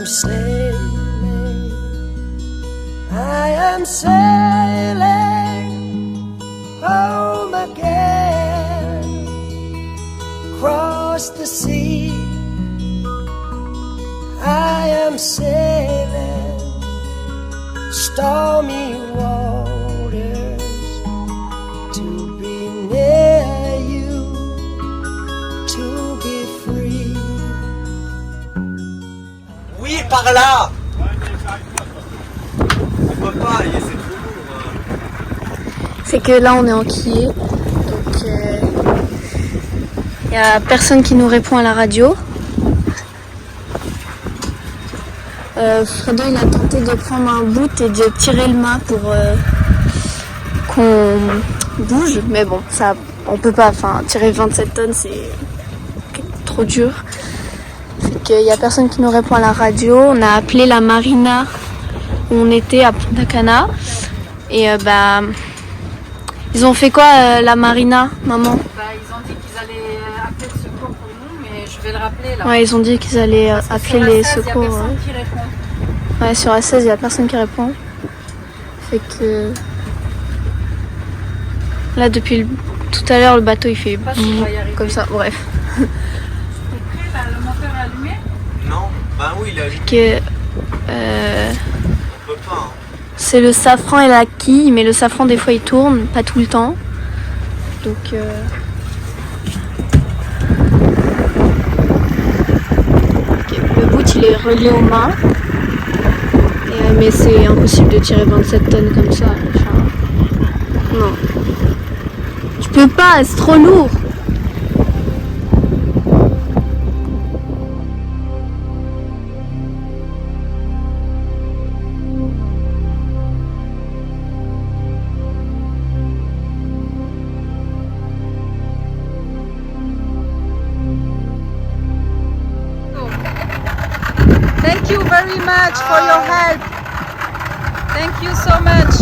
sailing, I am sailing home again, across the sea. I am sailing stormy waters to be near you, to be free. Oui, par là. On peut pas, c'est trop lourd. C'est que là on est en quillé, donc il n'y a personne qui nous répond à la radio. Fredo il a tenté de prendre un bout et de tirer le mât pour qu'on bouge, mais bon, ça, on peut pas, enfin tirer 27 tonnes c'est trop dur. Fait qu'il y a personne qui nous répond à la radio. On a appelé la marina où on était à Punta Cana et ils ont fait quoi la marina, maman? Ils ont dit qu'ils allaient appeler le secours pour nous, mais je vais le rappeler là. Ouais, ils ont dit qu'ils allaient appeler les secours. Il n'y a personne qui répond. Ouais, sur A16, il n'y a personne qui répond. Fait que là, depuis tout à l'heure, le bateau il fait comme ça. Bref. T'es prêt là? Le moteur est allumé? Non, bah oui, il a allumé. Que On peut pas. Hein. c'est le safran et la quille, mais le safran des fois il tourne, pas tout le temps. Donc ok, le bout il est relié au mât. Mais c'est impossible de tirer 27 tonnes comme ça. Enfin, non. Tu peux pas, c'est trop lourd. Thank you very much for your help. Thank you so much.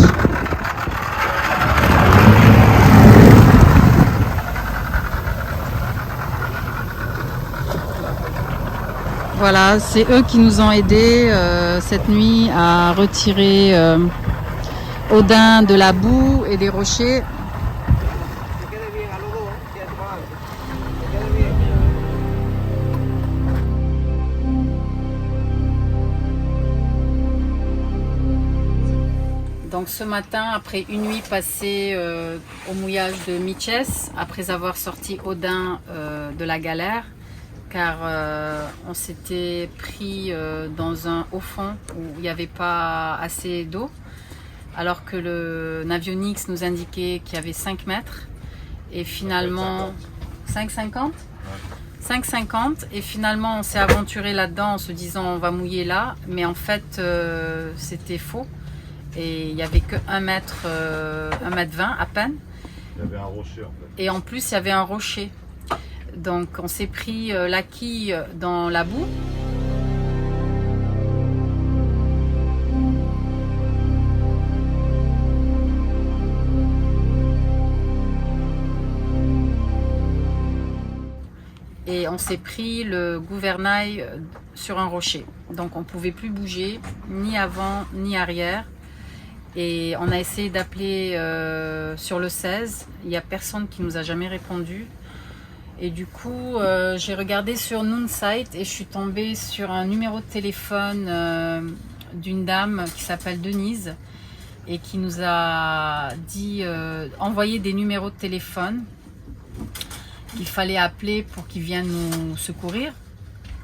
Voilà, c'est eux qui nous ont aidés cette nuit à retirer Odin de la boue et des rochers. Donc ce matin, après une nuit passée au mouillage de Miches, après avoir sorti Odin de la galère, car on s'était pris dans un haut fond où il n'y avait pas assez d'eau, alors que le Navionics nous indiquait qu'il y avait 5 mètres, et finalement 5,50 5,50 et finalement on s'est aventuré là-dedans en se disant on va mouiller là, mais en fait c'était faux. Et il n'y avait que 1 mètre 20 à peine. Il y avait un rocher en fait. Et en plus il y avait un rocher. Donc on s'est pris la quille dans la boue. Et on s'est pris le gouvernail sur un rocher. Donc on ne pouvait plus bouger, ni avant ni arrière. Et on a essayé d'appeler sur le 16, il n'y a personne qui nous a jamais répondu. Et du coup, j'ai regardé sur Noonsite et je suis tombée sur un numéro de téléphone d'une dame qui s'appelle Denise et qui nous a dit envoyer des numéros de téléphone qu'il fallait appeler pour qu'ils viennent nous secourir,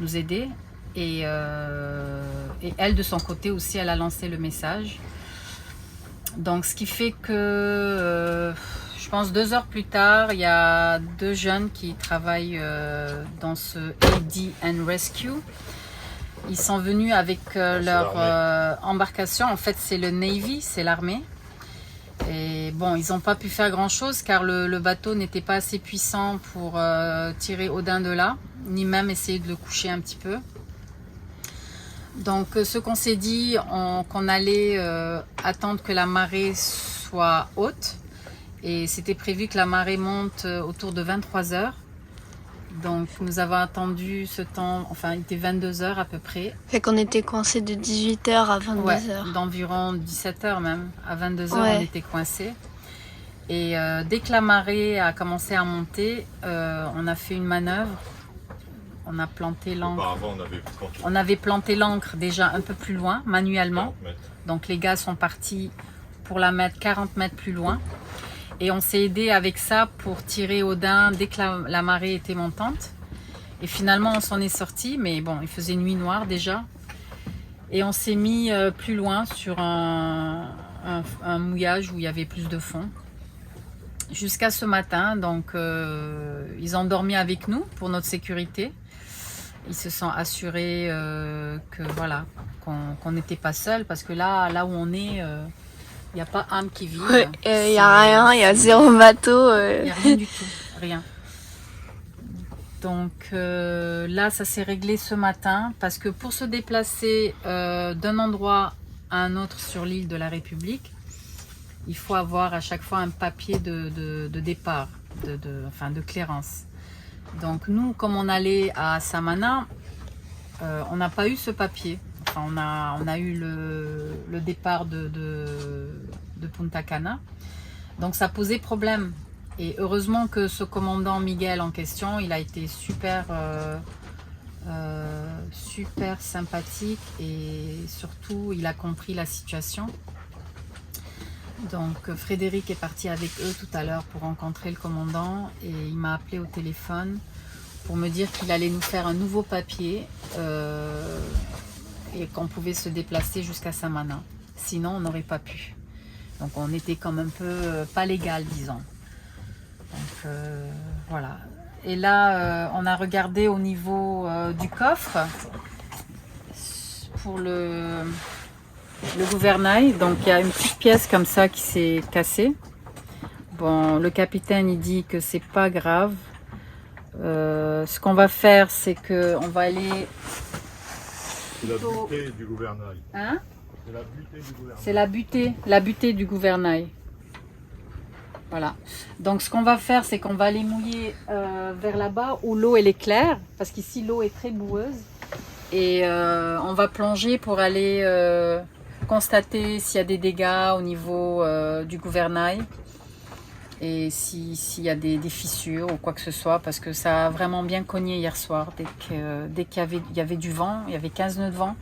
nous aider. Et elle, de son côté aussi, elle a lancé le message. Donc ce qui fait que je pense 2 heures plus tard, il y a 2 jeunes qui travaillent dans ce AD and Rescue. Ils sont venus avec leur embarcation. En fait c'est le Navy, c'est l'armée. Et bon, ils n'ont pas pu faire grand chose car le bateau n'était pas assez puissant pour tirer Odin de là, ni même essayer de le coucher un petit peu. Donc ce qu'on s'est dit, qu'on allait attendre que la marée soit haute, et c'était prévu que la marée monte autour de 23 heures. Donc nous avons attendu ce temps, enfin il était 22h à peu près. Fait qu'on était coincés de 18h à 22h. Ouais, d'environ 17h même. À 22h Ouais. on était coincés. Et dès que la marée a commencé à monter, on a fait une manœuvre. On a planté l'ancre. Auparavant, On avait planté l'ancre déjà un peu plus loin, manuellement. 40 mètres. Donc les gars sont partis pour la mettre 40 mètres plus loin. Et on s'est aidé avec ça pour tirer au daim dès que la marée était montante. Et finalement on s'en est sorti, mais bon, il faisait nuit noire déjà. Et on s'est mis plus loin sur un mouillage où il y avait plus de fond. Jusqu'à ce matin, donc ils ont dormi avec nous pour notre sécurité. Ils se sont assurés que voilà, qu'on n'était pas seul, parce que là où on est, il n'y a pas âme qui vit. Ouais, il y a rien, il y a zéro bateau. Il n'y a rien du tout, rien. Donc là, ça s'est réglé ce matin, parce que pour se déplacer d'un endroit à un autre sur l'île de la République, il faut avoir à chaque fois un papier de départ, enfin de clairance. Donc nous, comme on allait à Samana, on n'a pas eu ce papier. Enfin, on a eu le départ de Punta Cana. Donc ça posait problème. Et heureusement que ce commandant Miguel en question, il a été super sympathique, et surtout il a compris la situation. Donc Frédéric est parti avec eux tout à l'heure pour rencontrer le commandant, et il m'a appelé au téléphone pour me dire qu'il allait nous faire un nouveau papier et qu'on pouvait se déplacer jusqu'à Samana. Sinon on n'aurait pas pu. Donc on était comme un peu pas légal, disons. Donc voilà. Et là on a regardé au niveau du coffre pour le gouvernail. Donc il y a une petite pièce comme ça qui s'est cassée. Bon, le capitaine il dit que c'est pas grave. Ce qu'on va faire, c'est que on va aller. C'est la butée du gouvernail. Hein? C'est la butée du gouvernail. C'est la butée du gouvernail. Voilà. Donc ce qu'on va faire, c'est qu'on va aller mouiller vers là-bas où l'eau elle est claire, parce qu'ici l'eau est très boueuse. Et on va plonger pour aller constater s'il y a des dégâts au niveau du gouvernail, et s'il y a des fissures ou quoi que ce soit, parce que ça a vraiment bien cogné hier soir. Dès qu'il y avait du vent, il y avait 15 nœuds de vent,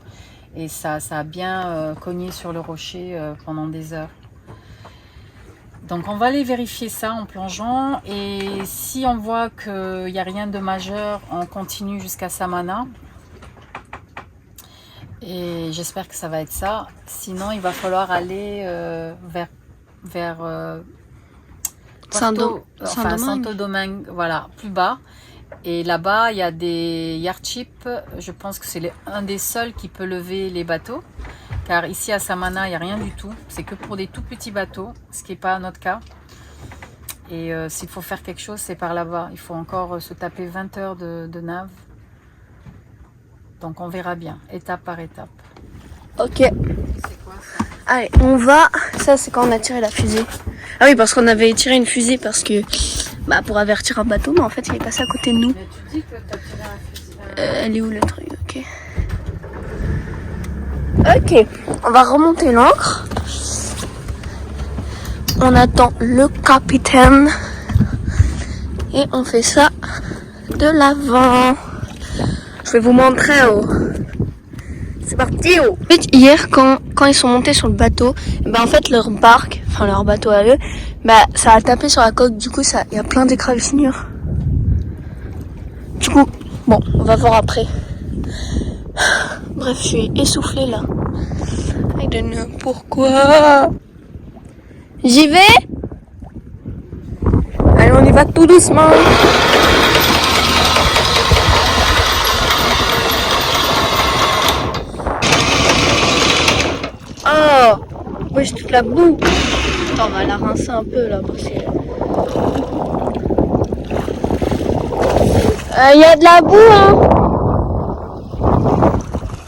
et ça a bien cogné sur le rocher pendant des heures. Donc on va aller vérifier ça en plongeant, et si on voit qu'il n'y a rien de majeur, on continue jusqu'à Samana. Et j'espère que ça va être ça. Sinon, il va falloir aller vers Santo Domingue, voilà, plus bas. Et là-bas, il y a des yachtchips. Je pense que c'est un des seuls qui peut lever les bateaux. Car ici à Samana, il n'y a rien du tout. C'est que pour des tout petits bateaux, ce qui n'est pas notre cas. Et s'il faut faire quelque chose, c'est par là-bas. Il faut encore se taper 20 heures de nave. Donc on verra bien, étape par étape. Ok. C'est quoi ça? Allez, on va. Ça, c'est quand on a tiré la fusée. Ah oui, parce qu'on avait tiré une fusée parce que pour avertir un bateau, mais en fait, il est passé à côté de nous. Mais tu dis que tu as tiré un fusil. Elle est où le truc? Ok. Ok, on va remonter l'ancre. On attend le capitaine. Et on fait ça de l'avant. Je vais vous montrer. C'est parti. En fait, hier, quand ils sont montés sur le bateau, en fait, leur barque, enfin leur bateau à eux, ça a tapé sur la coque. Du coup, il y a plein d'écrasures. Du coup, bon, on va voir après. Bref, je suis essoufflée là. I don't know pourquoi. J'y vais. Allez, on y va tout doucement. Oh, moi j'ai toute la boue. Attends, on va la rincer un peu là parce que... y a de la boue, hein.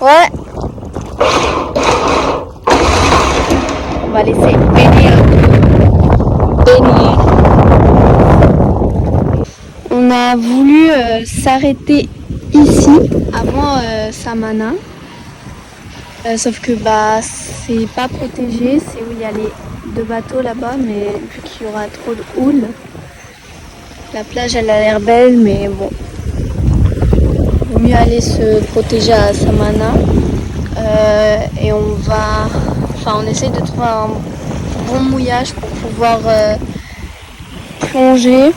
Ouais. On va laisser baigner un peu. On a a voulu s'arrêter ici avant Samana. Sauf que bah c'est pas protégé, c'est où il y a les 2 bateaux là-bas, mais vu qu'il y aura trop de houle, la plage elle a l'air belle, mais bon, il vaut mieux aller se protéger à Samana. Et on essaie de trouver un bon mouillage pour pouvoir plonger,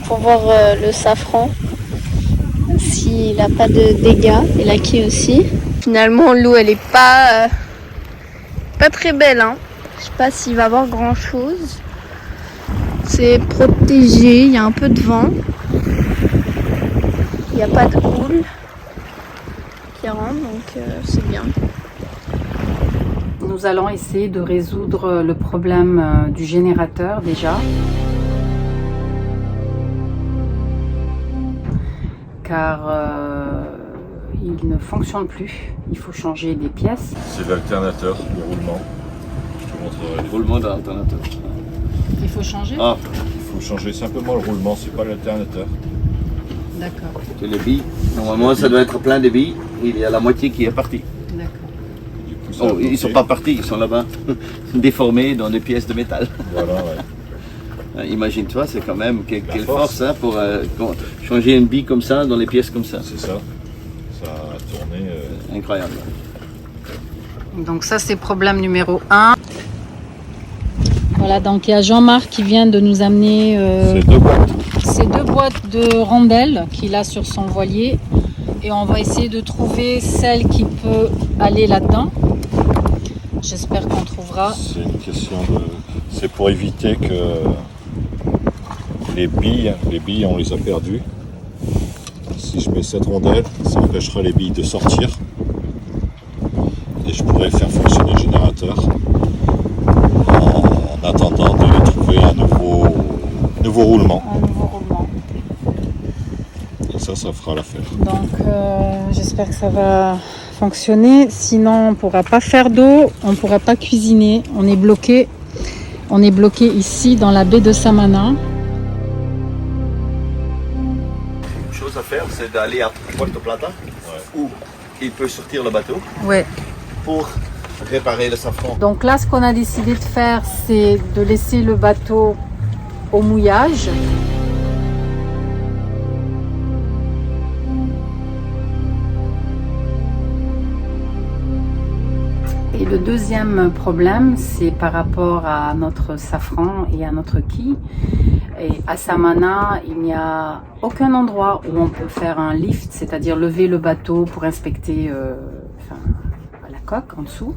pour voir le safran s'il n'a pas de dégâts, et la quille aussi. Finalement l'eau elle est pas très belle, hein. Je sais pas s'il va y avoir grand chose. C'est protégé, il y a un peu de vent, il n'y a pas de houle qui rentre, donc c'est bien. Nous allons essayer de résoudre le problème du générateur déjà. Car il ne fonctionne plus. Il faut changer des pièces. C'est l'alternateur, le roulement. Je te montrerai. Le roulement de l'alternateur. Il faut changer? Ah, Il faut changer simplement le roulement, c'est pas l'alternateur. D'accord, c'est les billes. Normalement, ça doit être plein de billes. Il y a la moitié qui est partie. d'accord. Du coup, ça Oh, a ils ne sont bloqué. pas partis, ils sont là-bas, déformés dans des pièces de métal. Voilà, ouais. Imagine-toi, c'est quand même quelle force. force hein, pour changer une bille comme ça, dans les pièces comme ça. C'est ça. Ça a tourné. Incroyable. Donc ça c'est problème numéro 1. Voilà, donc il y a Jean-Marc qui vient de nous amener C'est 2 boîtes. ces 2 boîtes de rondelles qu'il a sur son voilier. Et on va essayer de trouver celle qui peut aller là-dedans. J'espère qu'on trouvera. C'est une question de. C'est pour éviter que les billes, on les a perdues. Si je mets cette rondelle, ça empêchera les billes de sortir. Et je pourrais faire fonctionner le générateur en attendant de trouver un nouveau roulement. Un nouveau roulement. Et ça fera l'affaire. Donc j'espère que ça va fonctionner. Sinon on ne pourra pas faire d'eau, on ne pourra pas cuisiner. On est bloqué. On est bloqué ici dans la baie de Samana. Une chose à faire, c'est d'aller à Puerto Plata, où il peut sortir le bateau Ouais. pour réparer le safran. Donc là, ce qu'on a décidé de faire, c'est de laisser le bateau au mouillage. Et le deuxième problème, c'est par rapport à notre safran et à notre quille. Et à Samana, il n'y a aucun endroit où on peut faire un lift, c'est-à-dire lever le bateau pour inspecter la coque en dessous.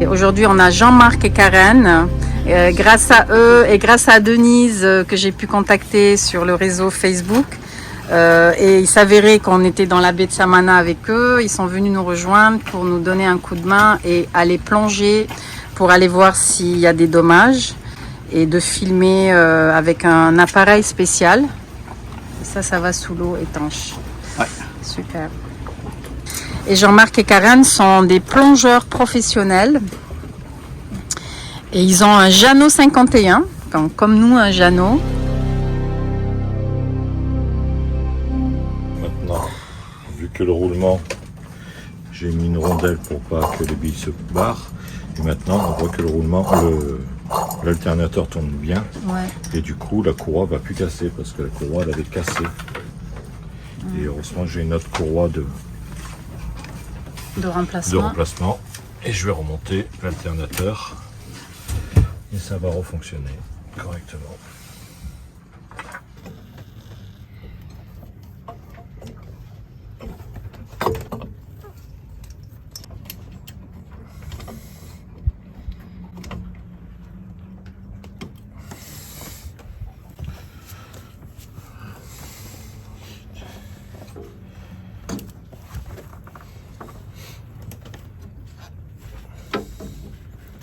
Et aujourd'hui, on a Jean-Marc et Karen. Grâce à eux et grâce à Denise que j'ai pu contacter sur le réseau Facebook. Et il s'avérait qu'on était dans la baie de Samana avec eux. Ils sont venus nous rejoindre pour nous donner un coup de main et aller plonger pour aller voir s'il y a des dommages et de filmer avec un appareil spécial. Et ça va sous l'eau étanche. Ouais. Super. Et Jean-Marc et Karen sont des plongeurs professionnels. Et ils ont un Jeannot 51, donc comme nous un Jeannot. Maintenant, vu que le roulement, j'ai mis une rondelle pour pas que les billes se barrent. Et maintenant, on voit que le roulement, l'alternateur tourne bien. Ouais. Et du coup, la courroie va plus casser parce que la courroie, elle avait cassé. Et heureusement, j'ai une autre courroie de remplacement. Et je vais remonter l'alternateur. Et ça va refonctionner correctement.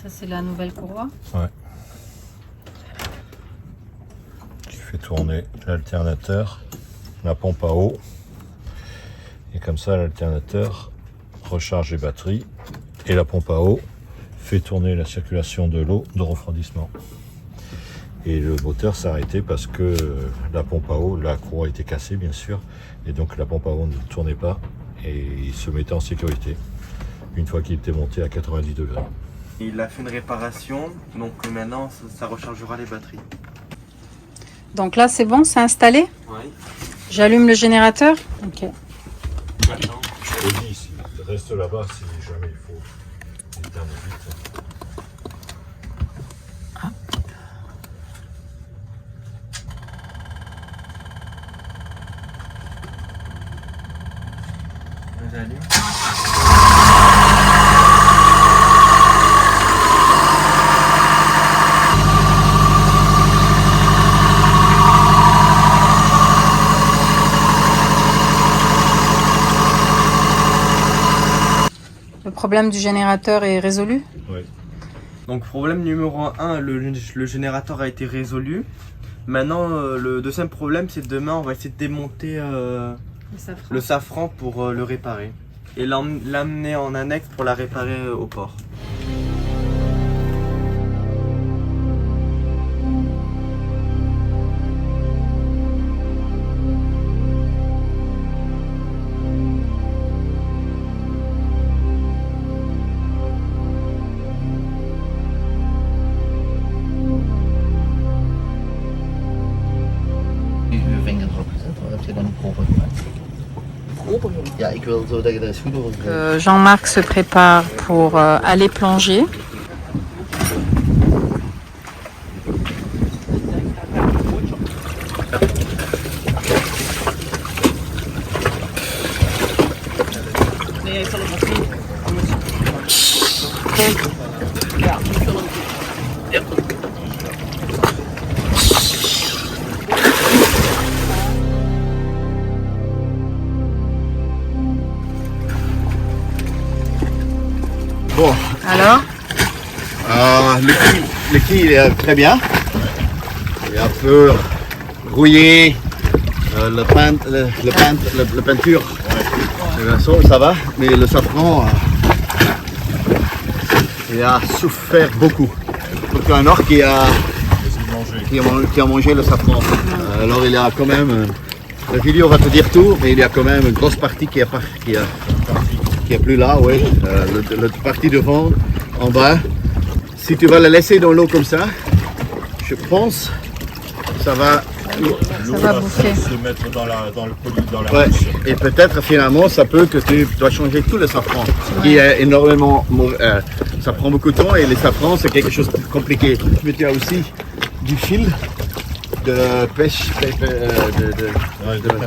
Ça c'est la nouvelle courroie. Ouais. Je fais tourner l'alternateur, la pompe à eau. Et comme ça, l'alternateur recharge les batteries. Et la pompe à eau fait tourner la circulation de l'eau de refroidissement. Et le moteur s'est arrêté parce que la pompe à eau, la courroie était cassée bien sûr, et donc la pompe à eau ne tournait pas et il se mettait en sécurité une fois qu'il était monté à 90 degrés. Il a fait une réparation, donc maintenant ça rechargera les batteries. Donc là, c'est bon, c'est installé. Oui. J'allume le générateur. Ok. Je te dis ici, reste là-bas si jamais il faut éteindre vite. J'allume. Le problème du générateur est résolu. Oui. Donc problème numéro 1, le générateur a été résolu. Maintenant le deuxième problème c'est demain on va essayer de démonter le safran pour le réparer. Et l'amener en annexe pour la réparer au port. uw vinger erop gezet, wat heb je dan proper gemaakt? Proper? Ja, ik wil zo dat je er goed over bent. Jean-Marc se prépare pour aller plonger. Bon, Alors, le quai il est très bien. Il est un peu rouillé. La peinture, le vaisseau, ça va. Mais le safran, il a souffert beaucoup. Donc un orque qui a mangé le safran. Alors il y a quand même, la vidéo va te dire tout, mais il y a quand même une grosse partie qui est plus là, oui. La partie devant, en bas. Si tu vas la laisser dans l'eau comme ça, je pense ça va bouffer. Se mettre dans la ouais. bouche. Et peut-être finalement ça peut que tu dois changer tout le safran, qui est énormément ça prend beaucoup de temps et les safrans c'est quelque chose de compliqué. Mais tu as aussi du fil de pêche,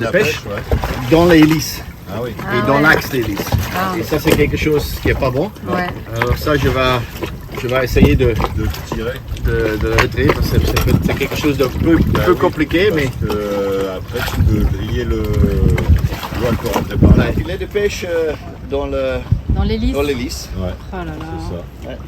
de pêche Ouais. dans les hélices Ah oui. et dans l'axe des hélices. Ah. Et ça c'est quelque chose qui est pas bon. Ouais. Alors ça je vais essayer de De tirer. le retirer parce que c'est quelque chose de peu compliqué, mais Parce que, après tu peux griller l'eau, elle peut rentrer par là. le filet de pêche dans l'hélice. l'hélice. Ouais, Oh là là. c'est ça. Ouais.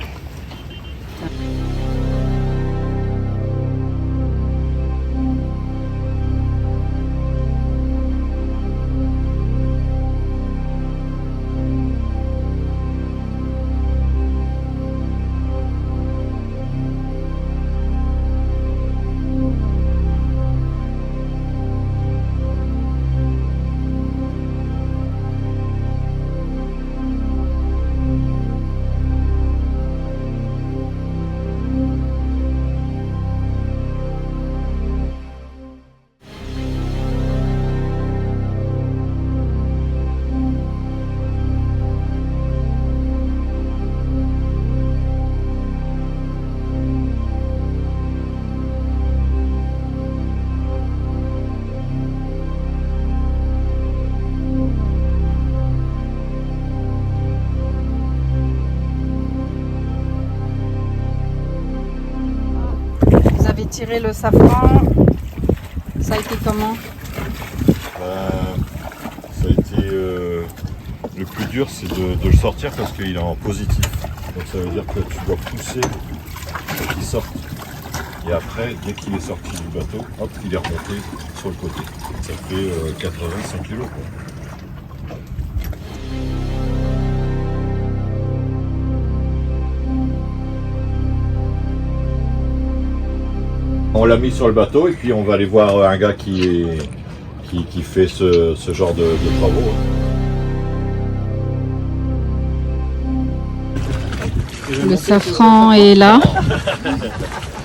Vous avez tiré le safran. Ça a été comment? Ça a été le plus dur, c'est de le sortir parce qu'il est en positif. Donc ça veut dire que tu dois pousser pour qu'il sorte. Et après, dès qu'il est sorti du bateau, hop, il est remonté sur le côté. Ça fait 80-100 kg. On l'a mis sur le bateau et puis on va aller voir un gars qui fait ce genre de travaux. Le safran est là.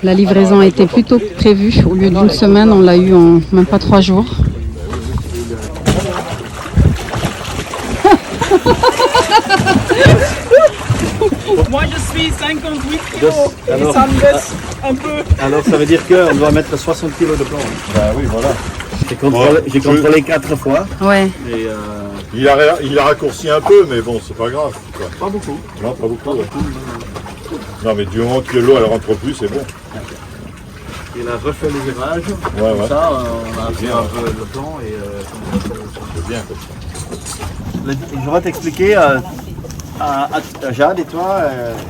La livraison a été plus tôt que prévu. Au lieu d'une semaine, on l'a eu en même pas 3 jours. Moi je suis 58 kilos et ça me baisse un peu. Alors ça veut dire qu'on doit mettre 60 kg de plomb. Bah oui, voilà. J'ai contrôlé 4 fois. Ouais. Et Il a raccourci un peu, mais bon, c'est pas grave. Quoi. pas beaucoup. Non, pas beaucoup. Ouais. Non, mais du moment que l'eau elle rentre plus, c'est bon. Il a refait les virages. Ouais, Comme ouais. ça, on a fait un peu le plan et C'est bien comme ça. je vais t'expliquer à Jade et toi,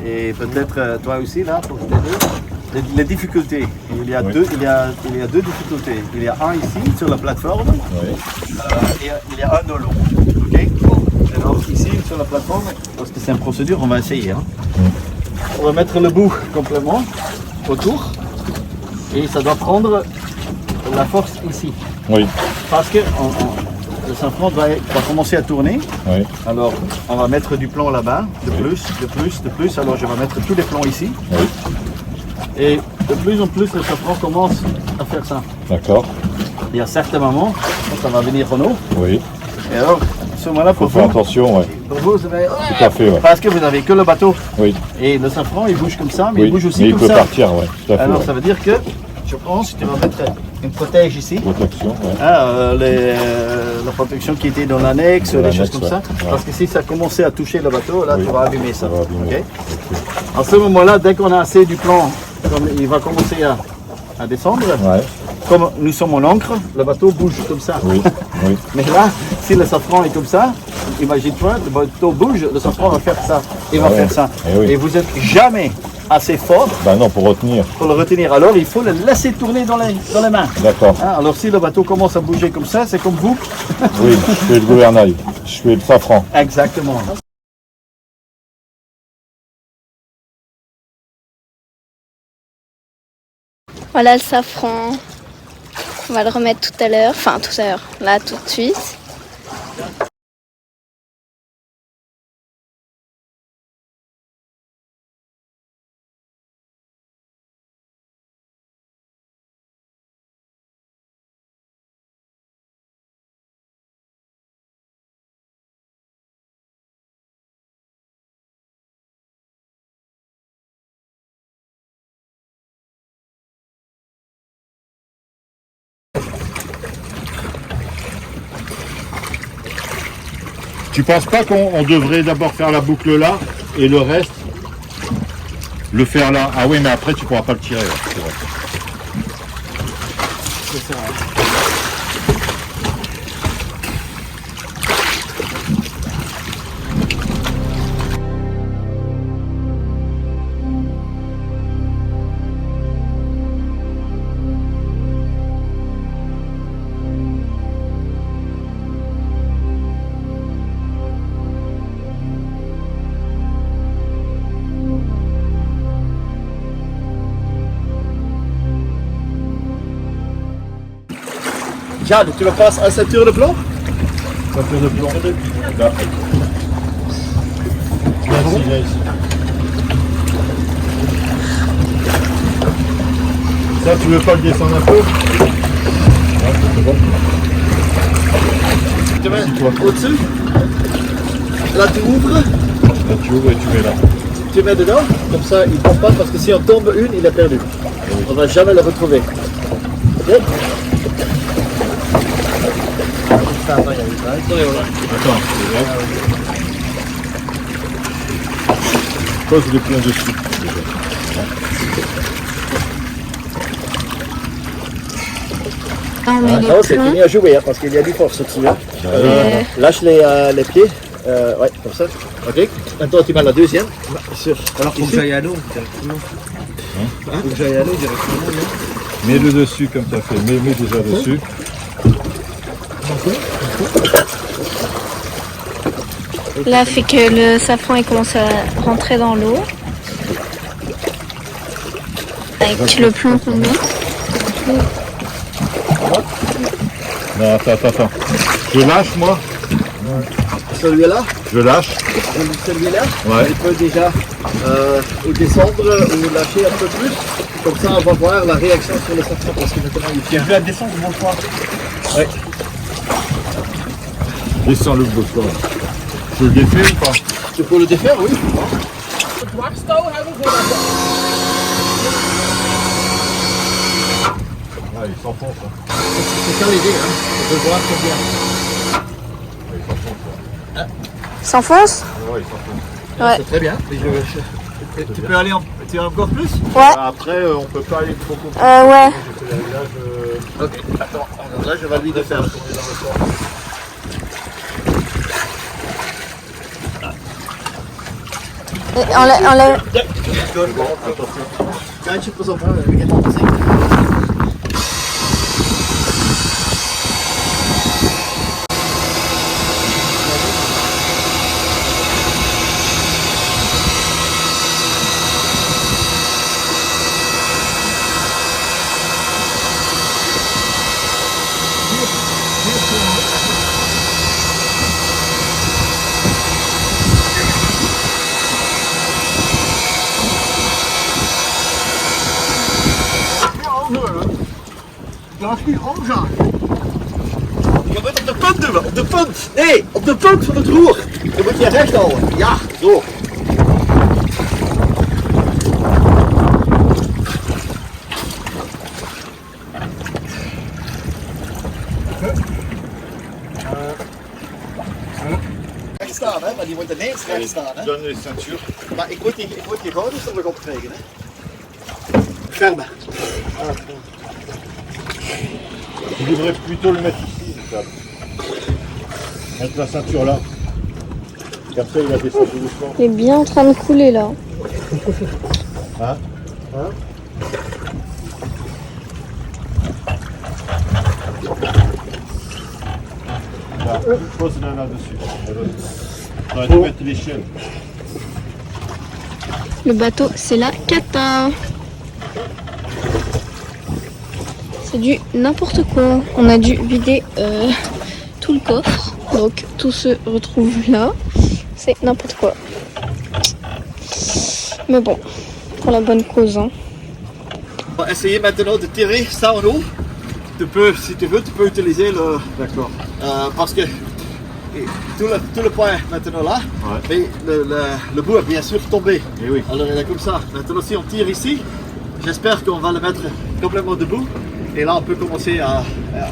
et peut-être toi aussi là, pour t'aider, les difficultés. Il y a deux difficultés. Il y a un ici sur la plateforme, et il y a un de l'eau. Okay? Bon. Alors ici sur la plateforme, parce que c'est une procédure, on va essayer. Hein. On va mettre le bout complètement autour, et ça doit prendre la force ici. Oui. Parce que le safran va commencer à tourner. Oui. Alors, on va mettre du plomb là-bas, de plus. Alors, je vais mettre tous les plombs ici. Oui. Et de plus en plus, le safran commence à faire ça. D'accord. Il y a certains moments, ça va venir en eau. Oui. Et alors, à ce moment-là, Faut faire attention, ouais. pour vous, ça va Tout à fait, ouais. parce que vous n'avez que le bateau. Oui. Et le safran, il bouge comme ça, mais Oui. il bouge aussi Mais il comme peut ça. partir, ouais. Tout à fait. Alors, Ouais. ça veut dire que, je pense, tu vas mettre une protège ici. Protection, ouais. La protection qui était dans l'annexe, Dans des choses l'annexe, comme ouais. ça. Ouais. Parce que si ça commençait à toucher le bateau, là Oui. tu vas abîmer ça. Ça va abîmer. Ok. À ce moment-là, dès qu'on a assez du plomb, comme il va commencer à descendre, Ouais. comme nous sommes en ancre, le bateau bouge comme ça. Oui. Oui. Mais là, si le safran est comme ça, imagine-toi, le bateau bouge, le safran va faire ça, il va Ah ouais. faire ça. Eh oui. Et vous n'êtes jamais assez fort Bah non, pour retenir. pour le retenir. Alors il faut le laisser tourner dans les mains. D'accord. Hein, alors si le bateau commence à bouger comme ça, c'est comme vous. Oui, je fais le gouvernail. Je fais le safran. Exactement. Voilà le safran. On va le remettre tout à l'heure. Enfin, tout à l'heure. Là, tout de suite. Tu penses pas qu'on devrait d'abord faire la boucle là et le reste le faire là? Ah oui, mais après tu pourras pas le tirer. Là, c'est vrai. Jade, tu me passes un ceinture de plomb? Ceinture de plomb. Là. Viens ici. Ça, tu veux pas le descendre un peu? Ouais, c'est bon. Tu mets au-dessus. Là, tu ouvres, Là, tu ouvres et tu mets là. tu mets dedans. Comme ça, il ne tombe pas parce que si on tombe une, il est perdu. On ne va jamais le retrouver. Ok? Attends, pose le plomb dessus. On met les Non, c'est plombs. fini à jouer hein, parce qu'il y a du force au-dessus. Hein. Lâche les pieds. Ouais, comme ça. Ok. Maintenant, tu mets la deuxième. Alors faut que j'aille à l'eau directement. Faut que j'aille à l'eau directement. Non Mets-le dessus comme tu as fait. Mets déjà dessus. Là, fait que le safran il commence à rentrer dans l'eau. Avec le plomb qu'on met. Non, attends. Je lâche, moi. Celui-là, Je lâche. celui-là, Ouais. il peut déjà ou descendre ou lâcher un peu plus. Comme ça, on va voir la réaction sur le safran parce que maintenant il tient. Je vais descendre mon choix. Descends le bossoir. Je le défais ou pas? Tu peux le défaire, oui. Dwarstouw hebben voor dat. Ah, il s'enfonce. Hein. C'est ça l'idée, hein. On peut voir combien. Ouais, il s'enfonce. Là. S'enfonce? Ouais, il s'enfonce. Ouais. C'est très bien. Tu peux aller encore plus? Ouais. Après, on peut pas aller trop compliqué. Ouais. J'ai fait le réglage. Ok, attends. Alors là, je vais lui défaire. Enlève. Kaartje, pas op, hè. Ik heb het al gezien. Laat niet omgaan. Je moet op de punt duwen, op de punt. Nee, op de punt van het roer. Je moet je recht houden. Ja, zo. Recht staan, hè, maar die moet ineens recht staan. Hè. Donne les ceintures. Maar ik moet die gouders er nog opkrijgen. Hè. Ferme. Tu devrais plutôt le mettre ici, le câble. Mettre la ceinture là. Comme ça, il va descendre doucement. Il est bien en train de couler là. Hein? Là, pose-la là-dessus. On va mettre l'échelle. Le bateau, c'est la cata. C'est du n'importe quoi. On a dû vider tout le coffre. Donc tout se retrouve là. C'est n'importe quoi. Mais bon, pour la bonne cause. Hein. On va essayer maintenant de tirer ça en haut. Tu peux, si tu veux, tu peux utiliser le... D'accord. Parce que tout le point maintenant là, mais le bout est bien sûr tombé. Et oui. Alors il est comme ça. Maintenant si on tire ici, j'espère qu'on va le mettre complètement debout. Et là on peut commencer à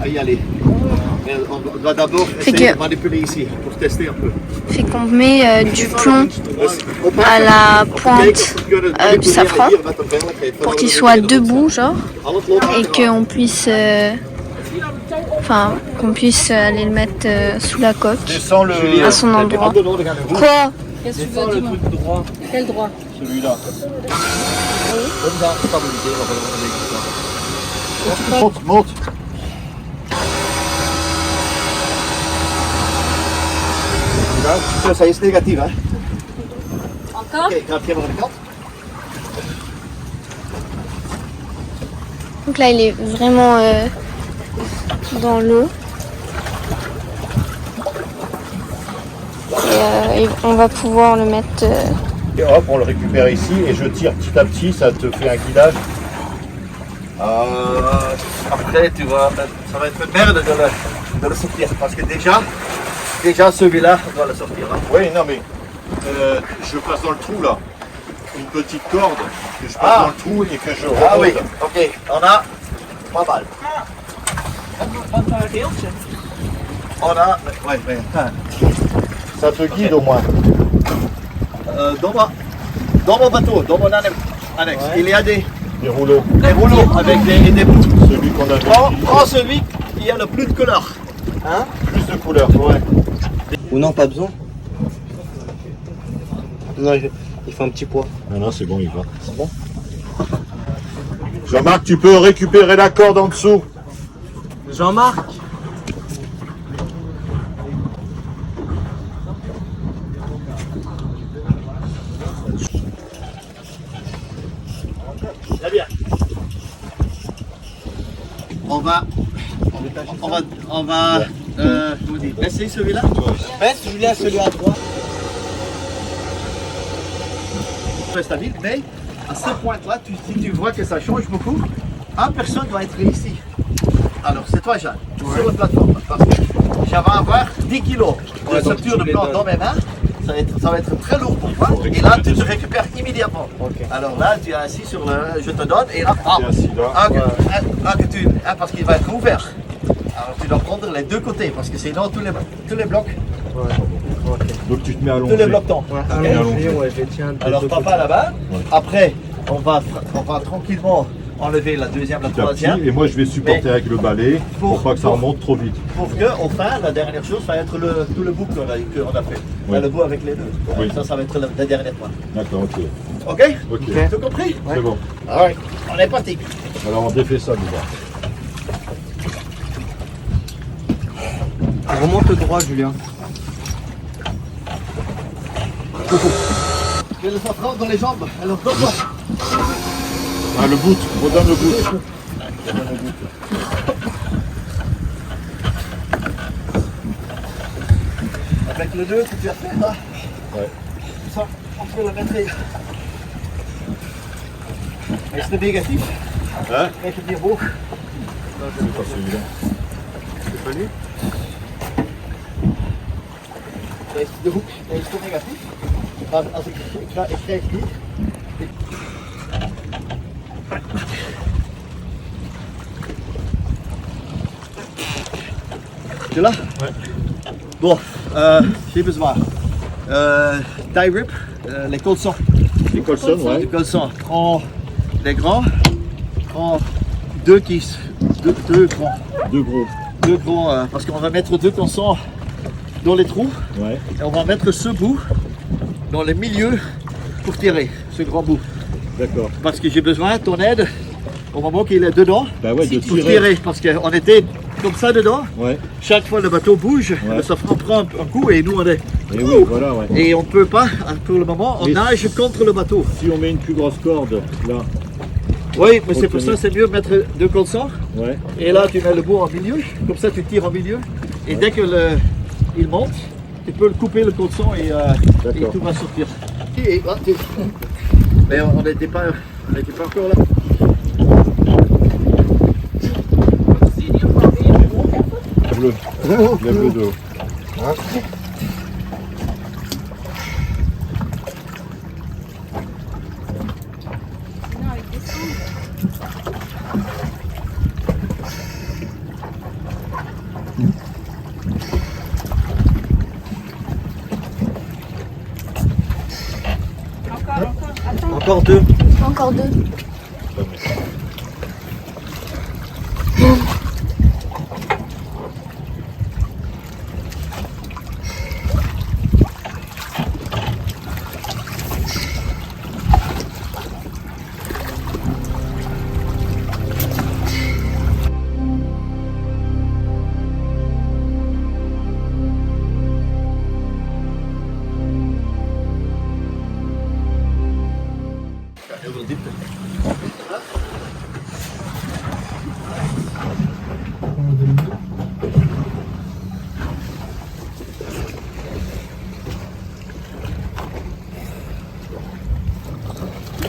y aller. Mais on doit d'abord essayer de manipuler ici pour tester un peu. Fait qu'on met du plomb à la pointe du safran pour qu'il soit debout genre et qu'on puisse qu'on puisse aller le mettre sous la coque à son endroit. Quoi? Qu'est-ce que tu veux, dis-moi. Quel droit? Celui-là. Monte. Ça is negatief hè? Encore? Oké, ik ga het even aan de kant. Donc là il est vraiment dans l'eau. Et on va pouvoir le mettre. Et hop, on le récupère ici et je tire petit à petit, ça te fait un guidage. Après, tu vois, ça va être merde de le sortir parce que déjà celui-là, on doit le sortir. Hein. Oui, non mais je passe dans le trou là. Une petite corde que je passe dans le trou et que je remonte. Ah oui, ok, on a pas mal. On a, ouais. Ça te guide au moins. Dans mon bateau, dans mon annexe, il y a des rouleaux. Des rouleaux avec des bouts. Celui qu'on a Prends celui qui a le plus de couleurs. Hein? Plus de couleurs, ouais. Ou non, pas besoin. Non, il faut un petit poids. Non, c'est bon, il va. C'est bon? Jean-Marc, tu peux récupérer la corde en dessous. Jean-Marc? Très bien. on va je vous dis, baisser celui-là. Baisse Julien celui à droite. Très stable, mais à ce point-là, si tu vois que ça change beaucoup, une personne doit être ici. Alors c'est toi Jeanne, sur la plateforme, parce que j'avais avoir 10 kilos de structure de plan dans mes mains. Ça va être très lourd pour toi. Et là, tu te récupères immédiatement. Alors là, tu es assis sur le. Je te donne. Et là, parce qu'il va être ouvert. Alors tu dois prendre les deux côtés. Parce que sinon, tous les blocs. Donc tu te mets allongé. Tous les blocs tombent. Alors papa là-bas. Après, on va tranquillement enlever la deuxième, la troisième. Et moi, je vais supporter avec le balai pour pas que ça remonte trop vite. Pour que, enfin, la dernière chose, ça va être tout le bout qu'on a fait. Oui. Le bout avec les deux. Oui. Ça va être la dernière fois. D'accord, ok. Ok? Ok. Tout compris? C'est bon. Alright, on est parti. Alors on défait ça déjà. Remonte droit, Julien. Je le safran dans les jambes. Alors, donne-moi. Ah, le bout, redonne le bout. Avec le 2 que tu as fait là. Ouais. Ça, on peut le mettre. Mais c'est négatif. Hein? Et te dire beau. C'est pas celui-là. C'est pas lui? De hoek is negatief. Maar als ik krijg die. Tu es là? Ouais. Bon, j'ai besoin. Tie rip, les colsons. Les colsons, ouais. Les colsons. Prends les grands. Prends deux grands. Deux grands, parce qu'on va mettre deux colsons dans les trous. Ouais. Et on va mettre ce bout dans le milieu pour tirer, ce grand bout. D'accord. Parce que j'ai besoin de ton aide au moment qu'il est dedans. Bah ouais, de pour tirer. tirer. Parce qu'on était comme ça dedans. Ouais. Chaque fois le bateau bouge, Ouais. le safran prend un coup et nous on est. Et oui, voilà, ouais. Et on peut pas, pour le moment, on Mais nage contre le bateau. Si on met une plus grosse corde, là, Oui, mais c'est pour tenir. ça c'est mieux de mettre deux colsons. ouais. Et là tu mets le bout en milieu, comme ça tu tires en milieu. Et dès que il monte, tu peux le couper le colson et tout va sortir. Mais on n'était pas encore là. Lève le dos. Encore deux. Encore deux.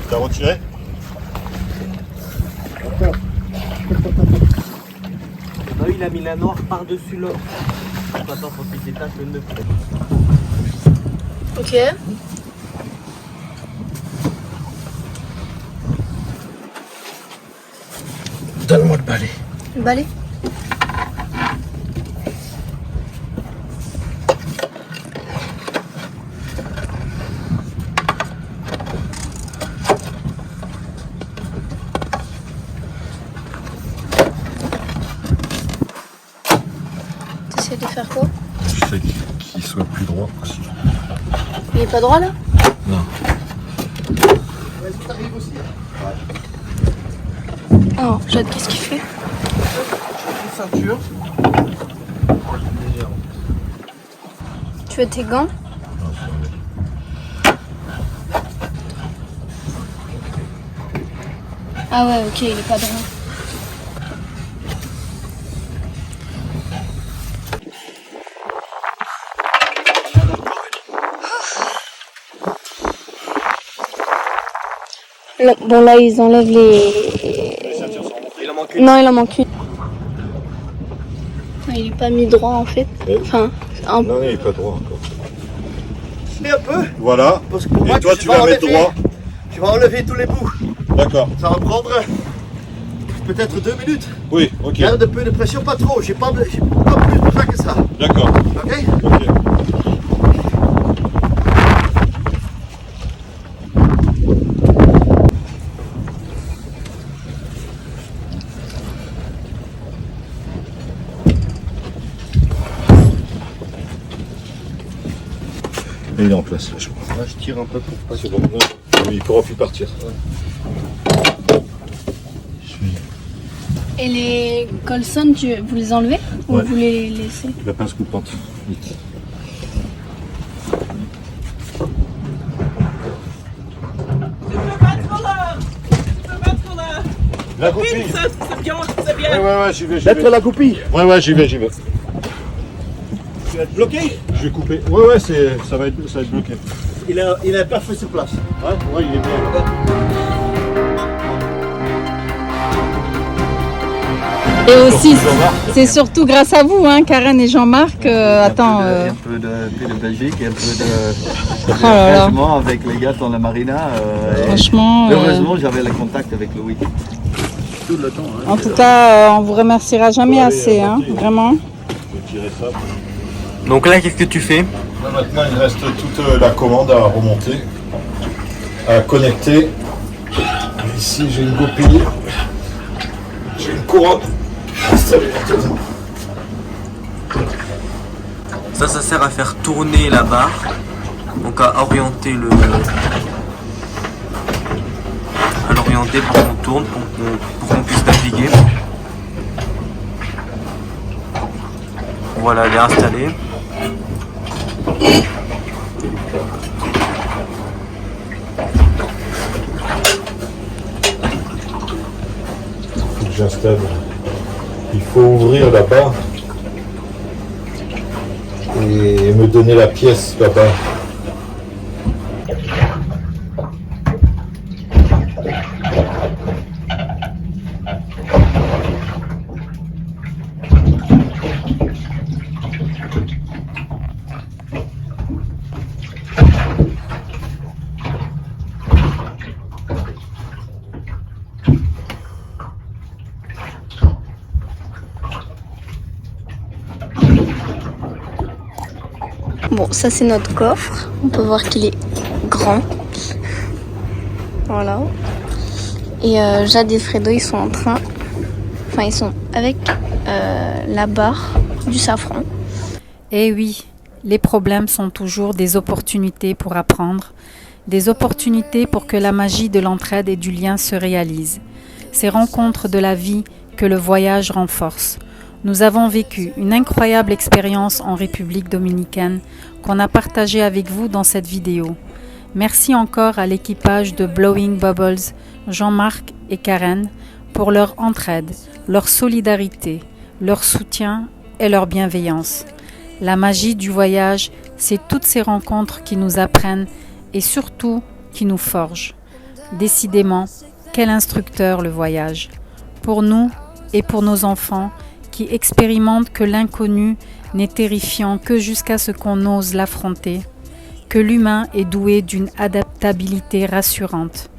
T'as retiré? Il a mis la noire par-dessus l'autre. Maintenant, faut qu'il détache le nœud. Ok. Donne-moi le balai. Le balai. T'essaies de faire quoi? J'essaie qu'il soit plus droit possible. Il est pas droit là? Non. Oh, Jade, qu'est-ce qu'il fait? Ceinture. Tu veux tes gants? Ah ouais, ok, il est pas droit. Là, bon, là, ils enlèvent les... Il en manque une. Non, il en manque une. Il est pas mis droit, en fait. Enfin, un... Non, il n'est pas droit encore. Un peu. Voilà. Parce que pour Et moi, toi, je tu vais vas mettre enlever- droit. Je vais enlever tous les bouts. D'accord. Ça va prendre peut-être 2 minutes. Oui, ok. Garde un peu de pression, pas trop. J'ai pas plus besoin que ça. D'accord. Ok? Ok. Et il est en place là, je crois. Là, je tire un peu pour pas. C'est bon. Il pourra plus partir. Et les Colson, vous les enlevez ou Ouais. vous les laissez? La pince coupante. Vite. La goupille. C'est bien, c'est bien. Ouais, j'y vais. Mettre la goupille. Ouais, j'y vais. Tu vas être bloqué. Je vais couper. Ouais, ça va être bloqué. Il a pas fait sa place. Ouais, il est bien. Et aussi, c'est surtout grâce à vous, hein, Karen et Jean-Marc. Attends. Un peu de Belgique et un peu de Oh là là. engagement avec les gars dans la marina. Et Franchement. heureusement, j'avais le contact avec Louis. Tout le temps. Hein. En tout cas, on vous remerciera jamais assez, hein, vraiment. Je vais tirer ça. Donc là, qu'est-ce que tu fais? Là, maintenant, il reste toute la commande à remonter, à connecter. Et ici, j'ai une goupille. J'ai une couronne. Ça sert à faire tourner la barre. Donc à orienter le... à l'orienter pour qu'on tourne, pour qu'on puisse naviguer. Voilà, elle est installée. Faut que j'installe. Il faut ouvrir la barre et me donner la pièce là-bas. Bon, ça c'est notre coffre. On peut voir qu'il est grand. Voilà. Et Jade et Fredo, ils sont en train... Enfin, ils sont avec la barre du safran. Eh oui, les problèmes sont toujours des opportunités pour apprendre, des opportunités pour que la magie de l'entraide et du lien se réalise. Ces rencontres de la vie que le voyage renforce. Nous avons vécu une incroyable expérience en République dominicaine qu'on a partagée avec vous dans cette vidéo. Merci encore à l'équipage de Blowing Bubbles, Jean-Marc et Karen, pour leur entraide, leur solidarité, leur soutien et leur bienveillance. La magie du voyage, c'est toutes ces rencontres qui nous apprennent et surtout qui nous forgent. Décidément, quel instructeur le voyage. Pour nous et pour nos enfants qui expérimentent que l'inconnu n'est terrifiant que jusqu'à ce qu'on ose l'affronter, que l'humain est doué d'une adaptabilité rassurante.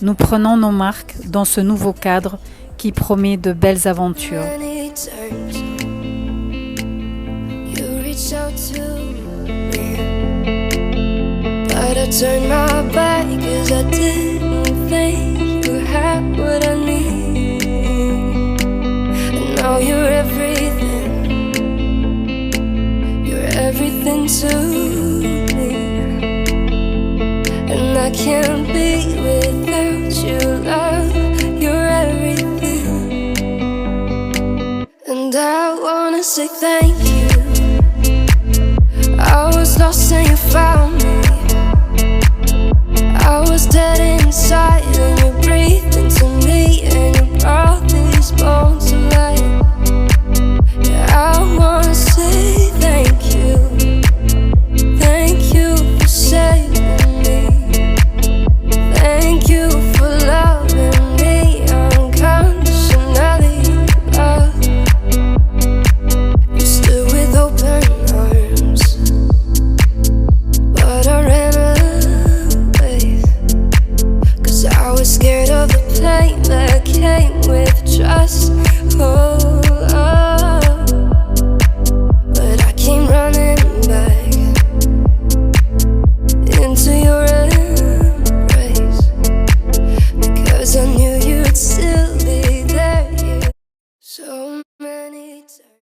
Nous prenons nos marques dans ce nouveau cadre qui promet de belles aventures. But I turned my back 'cause I didn't think you had what I need. And now you're everything. You're everything to me. And I can't be without you, love. You're everything. And I wanna say thank you. I was lost and